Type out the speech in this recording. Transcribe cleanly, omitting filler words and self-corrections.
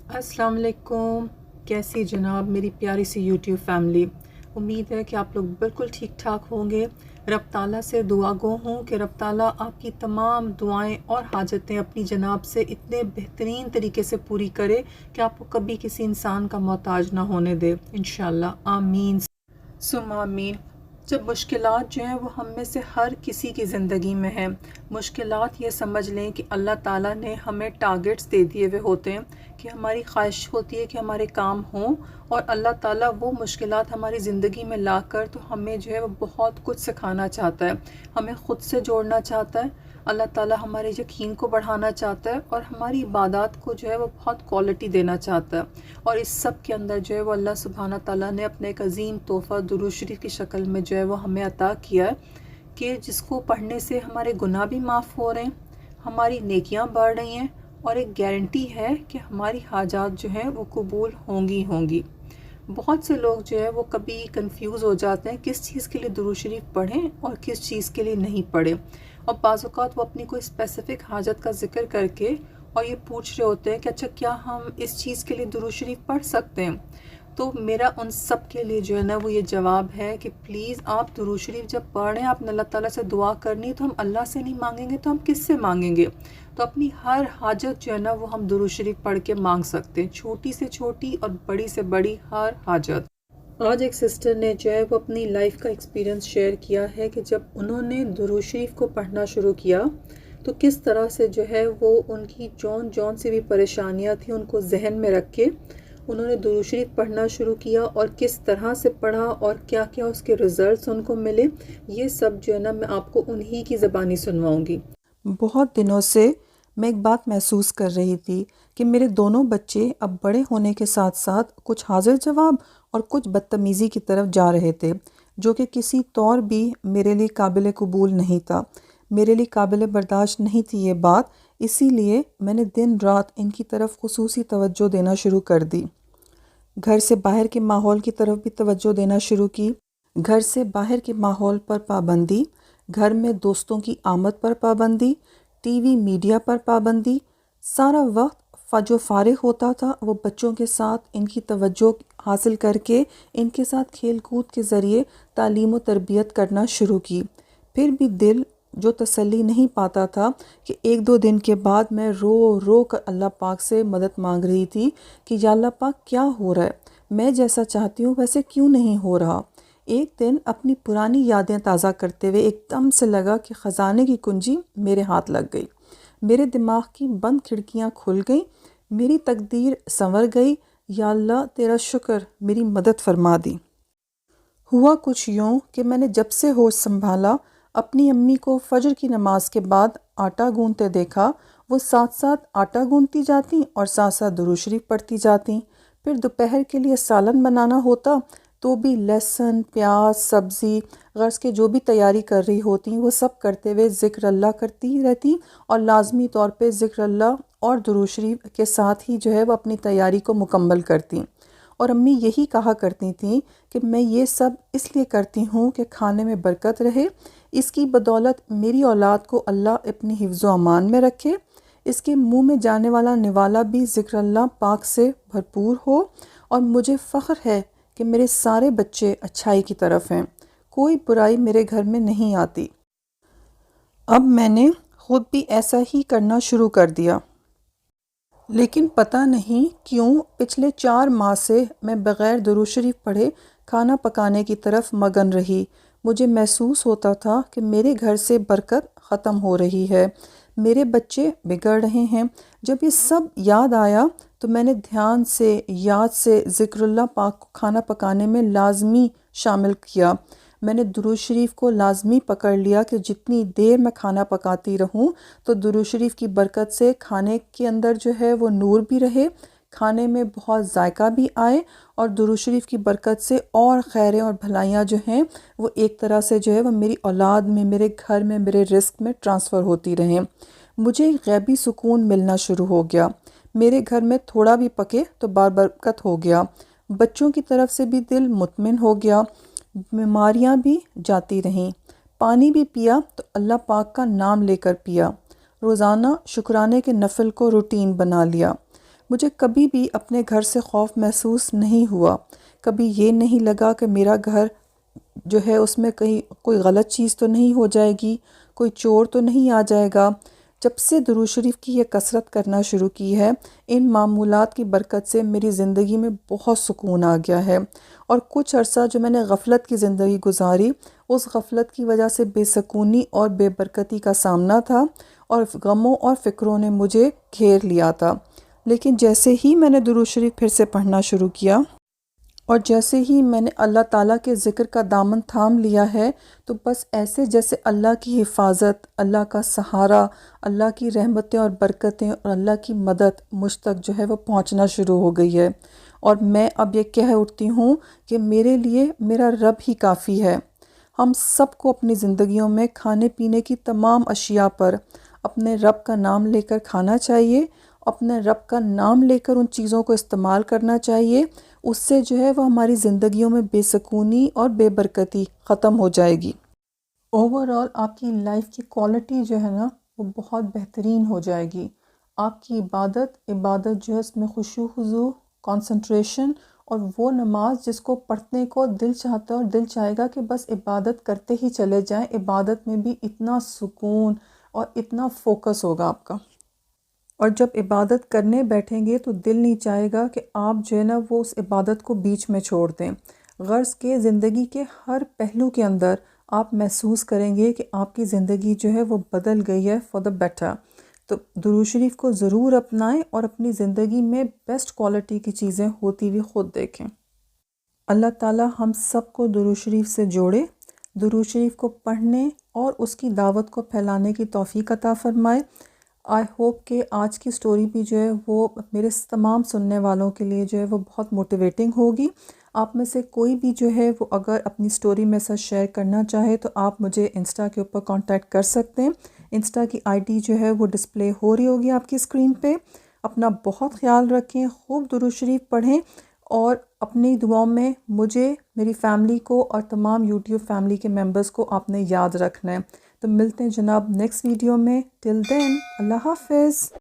अस्सलाम वालेकुम। कैसी जनाब मेरी प्यारी सी यूट्यूब फैमिली। उम्मीद है कि आप लोग बिल्कुल ठीक ठाक होंगे। रब ताला से दुआ गो हूँ कि रब ताला आपकी तमाम दुआएं और हाजतें अपनी जनाब से इतने बेहतरीन तरीके से पूरी करे कि आपको कभी किसी इंसान का मोहताज ना होने दे, इंशाल्लाह आमीन सुम आमीन। जब मुश्किलात जो हैं वो हम में से हर किसी की ज़िंदगी में हैं। मुश्किलात ये समझ लें कि अल्लाह ताला ने हमें टारगेट्स दे दिए हुए होते हैं कि हमारी ख्वाहिश होती है कि हमारे काम हों, और अल्लाह ताला वो मुश्किलात हमारी ज़िंदगी में लाकर तो हमें जो है वो बहुत कुछ सिखाना चाहता है, हमें ख़ुद से जोड़ना चाहता है। अल्लाह ताला हमारे यकीन को बढ़ाना चाहता है और हमारी इबादत को जो है वो बहुत क्वालिटी देना चाहता है। और इस सब के अंदर जो है वो अल्लाह सुब्हाना ताला ने अपने एक अज़ीम तोहफ़ा दुरूद शरीफ की शक्ल में जो है वो हमें अता किया है कि जिसको पढ़ने से हमारे गुनाह भी माफ़ हो रहे हैं, हमारी नेकियां बढ़ रही हैं, और एक गारंटी है कि हमारी हाजात जो हैं वो कबूल होंगी होंगी। बहुत से लोग जो है वो कभी कंफ्यूज हो जाते हैं किस चीज़ के लिए दुरूद शरीफ पढ़ें और किस चीज़ के लिए नहीं पढ़ें, और बाज़ औक़ात वो अपनी कोई स्पेसिफ़िक हाजत का ज़िक्र करके और ये पूछ रहे होते हैं कि अच्छा क्या हम इस चीज़ के लिए दुरूद शरीफ पढ़ सकते हैं। तो मेरा उन सब के लिए जो है ना वो ये जवाब है कि प्लीज़ आप दुरूद शरीफ जब पढ़ रहे हैं, आपने अल्लाह ताला से दुआ करनी, तो हम अल्लाह से नहीं मांगेंगे तो हम किससे मांगेंगे। तो अपनी हर हाजत जो है ना वो हम दुरूद शरीफ पढ़ के मांग सकते हैं, छोटी से छोटी और बड़ी से बड़ी हर हाजत। आज एक सिस्टर ने जो है वो अपनी लाइफ का एक्सपीरियंस शेयर किया है कि जब उन्होंने दुरूद शरीफ को पढ़ना शुरू किया तो किस तरह से जो है वो उनकी जौन जौन सी भी परेशानियां थी उनको जहन में रख के उन्होंने दुरूद शरीफ पढ़ना शुरू किया, और किस तरह से पढ़ा और क्या क्या उसके रिज़ल्ट्स उनको मिले, ये सब जो है ना मैं आपको उन्हीं की ज़बानी सुनवाऊंगी। बहुत दिनों से मैं एक बात महसूस कर रही थी कि मेरे दोनों बच्चे अब बड़े होने के साथ साथ कुछ हाजिर जवाब और कुछ बदतमीज़ी की तरफ जा रहे थे, जो कि किसी तौर भी मेरे लिए काबिल कबूल नहीं था, मेरे लिए काबिल बर्दाश्त नहीं थी ये बात। इसीलिए मैंने दिन रात इनकी तरफ खुसूसी तवज्जो देना शुरू कर दी। घर से बाहर के माहौल की तरफ भी तवज्जो देना शुरू की। घर से बाहर के माहौल पर पाबंदी, घर में दोस्तों की आमद पर पाबंदी, टीवी मीडिया पर पाबंदी। सारा वक्त जो फारिग होता था वो बच्चों के साथ इनकी तवज्जो हासिल करके इनके साथ खेल कूद के ज़रिए तालीम व तरबियत करना शुरू की। फिर भी दिल जो तसल्ली नहीं पाता था कि एक दो दिन के बाद मैं रो रो कर अल्लाह पाक से मदद मांग रही थी कि या अल्लाह पाक क्या हो रहा है, मैं जैसा चाहती हूँ वैसे क्यों नहीं हो रहा। एक दिन अपनी पुरानी यादें ताज़ा करते हुए एकदम से लगा कि ख़जाने की कुंजी मेरे हाथ लग गई, मेरे दिमाग की बंद खिड़कियाँ खुल गईं, मेरी तकदीर संवर गई। या अल्लाह तेरा शुक्र, मेरी मदद फरमा दी। हुआ कुछ यूँ कि मैंने जब से होश संभाला अपनी अम्मी को फजर की नमाज के बाद आटा गूंथते देखा। वो साथ साथ आटा गूंथती जाती और साथ साथ दुरूद शरीफ पढ़ती जाती। फिर दोपहर के लिए सालन बनाना होता तो भी लहसुन प्याज सब्ज़ी गर्ज़ के जो भी तैयारी कर रही होती वो सब करते हुए ज़िक्र अल्लाह करती रहती, और लाजमी तौर पे ज़िक्र अल्लाह और दुरूद शरीफ के साथ ही जो है वो अपनी तैयारी को मुकम्मल करती। और अम्मी यही कहा करती थीं कि मैं ये सब इसलिए करती हूँ कि खाने में बरकत रहे, इसकी बदौलत मेरी औलाद को अल्लाह अपनी हिफ्ज़ व अमान में रखे, इसके मुंह में जाने वाला निवाला भी ज़िक्र अल्लाह पाक से भरपूर हो, और मुझे फ़ख्र है कि मेरे सारे बच्चे अच्छाई की तरफ हैं, कोई बुराई मेरे घर में नहीं आती। अब मैंने ख़ुद भी ऐसा ही करना शुरू कर दिया, लेकिन पता नहीं क्यों पिछले 4 माह से मैं बग़ैर दुरूद शरीफ पढ़े खाना पकाने की तरफ मगन रही। मुझे महसूस होता था कि मेरे घर से बरकत ख़त्म हो रही है, मेरे बच्चे बिगड़ रहे हैं। जब ये सब याद आया तो मैंने ध्यान से याद से ज़िक्रुल्लाह पाक को खाना पकाने में लाजमी शामिल किया। मैंने दुरूद शरीफ को लाजमी पकड़ लिया कि जितनी देर मैं खाना पकाती रहूं तो दुरूद शरीफ की बरकत से खाने के अंदर जो है वो नूर भी रहे, खाने में बहुत जायका भी आए, और दुरूद शरीफ की बरकत से और खैरें और भलाइयाँ जो हैं वो एक तरह से जो है वो मेरी औलाद में, मेरे घर में, मेरे रिस्क में ट्रांसफ़र होती रहें। मुझे गैबी सुकून मिलना शुरू हो गया। मेरे घर में थोड़ा भी पके तो बार बरकत हो गया, बच्चों की तरफ से भी दिल मुतमिन हो गया, बीमारियां भी जाती रहीं। पानी भी पिया तो अल्लाह पाक का नाम लेकर पिया। रोज़ाना शुक्राने के नफल को रूटीन बना लिया। مجھے کبھی بھی اپنے گھر سے خوف محسوس نہیں ہوا، کبھی یہ نہیں لگا کہ میرا گھر جو ہے اس میں کہیں کوئی غلط چیز تو نہیں ہو جائے گی، کوئی چور تو نہیں آ جائے گا۔ جب سے درود شریف کی یہ کثرت کرنا شروع کی ہے، ان معمولات کی برکت سے میری زندگی میں بہت سکون آ گیا ہے، اور کچھ عرصہ جو میں نے غفلت کی زندگی گزاری، اس غفلت کی وجہ سے بے سکونی اور بے برکتی کا سامنا تھا، اور غموں اور فکروں نے مجھے گھیر لیا تھا۔ لیکن جیسے ہی میں نے درود شریف پھر سے پڑھنا شروع کیا، اور جیسے ہی میں نے اللہ تعالیٰ کے ذکر کا دامن تھام لیا ہے، تو بس ایسے جیسے اللہ کی حفاظت، اللہ کا سہارا، اللہ کی رحمتیں اور برکتیں اور اللہ کی مدد مجھ تک جو ہے وہ پہنچنا شروع ہو گئی ہے، اور میں اب یہ کہہ اٹھتی ہوں کہ میرے لیے میرا رب ہی کافی ہے۔ ہم سب کو اپنی زندگیوں میں کھانے پینے کی تمام اشیاء پر اپنے رب کا نام لے کر کھانا چاہیے، اپنے رب کا نام لے کر ان چیزوں کو استعمال کرنا چاہیے۔ اس سے جو ہے وہ ہماری زندگیوں میں بے سکونی اور بے برکتی ختم ہو جائے گی۔ اوورآل آپ کی لائف کی کوالٹی جو ہے نا وہ بہت بہترین ہو جائے گی۔ آپ کی عبادت جو ہے اس میں خشوع خضوع، کانسنٹریشن، اور وہ نماز جس کو پڑھنے کو دل چاہتا ہے اور دل چاہے گا کہ بس عبادت کرتے ہی چلے جائیں، عبادت میں بھی اتنا سکون اور اتنا فوکس ہوگا آپ کا۔ اور جب عبادت کرنے بیٹھیں گے تو دل نہیں چاہے گا کہ آپ جو ہے نا وہ اس عبادت کو بیچ میں چھوڑ دیں۔ غرض کہ زندگی کے ہر پہلو کے اندر آپ محسوس کریں گے کہ آپ کی زندگی جو ہے وہ بدل گئی ہے فار دا بیٹر۔ تو درود شریف کو ضرور اپنائیں اور اپنی زندگی میں بیسٹ کوالٹی کی چیزیں ہوتی ہوئی خود دیکھیں۔ اللہ تعالیٰ ہم سب کو درود شریف سے جوڑے، درود شریف کو پڑھنے اور اس کی دعوت کو پھیلانے کی توفیق عطا فرمائے۔ آئی ہوپ کہ آج کی سٹوری بھی جو ہے وہ میرے تمام سننے والوں کے لیے جو ہے وہ بہت موٹیویٹنگ ہوگی۔ آپ میں سے کوئی بھی جو ہے وہ اگر اپنی سٹوری میرے ساتھ شیئر کرنا چاہے تو آپ مجھے انسٹا کے اوپر کانٹیکٹ کر سکتے ہیں۔ انسٹا کی آئی ڈی جو ہے وہ ڈسپلے ہو رہی ہوگی آپ کی اسکرین پہ۔ اپنا بہت خیال رکھیں، خوب درود شریف پڑھیں، اور اپنی دعاؤں میں مجھے، میری فیملی کو اور تمام یوٹیوب فیملی کے ممبرز کو آپ نے یاد رکھنا ہے۔ تو ملتے ہیں جناب نیکسٹ ویڈیو میں۔ ٹل دین اللہ حافظ۔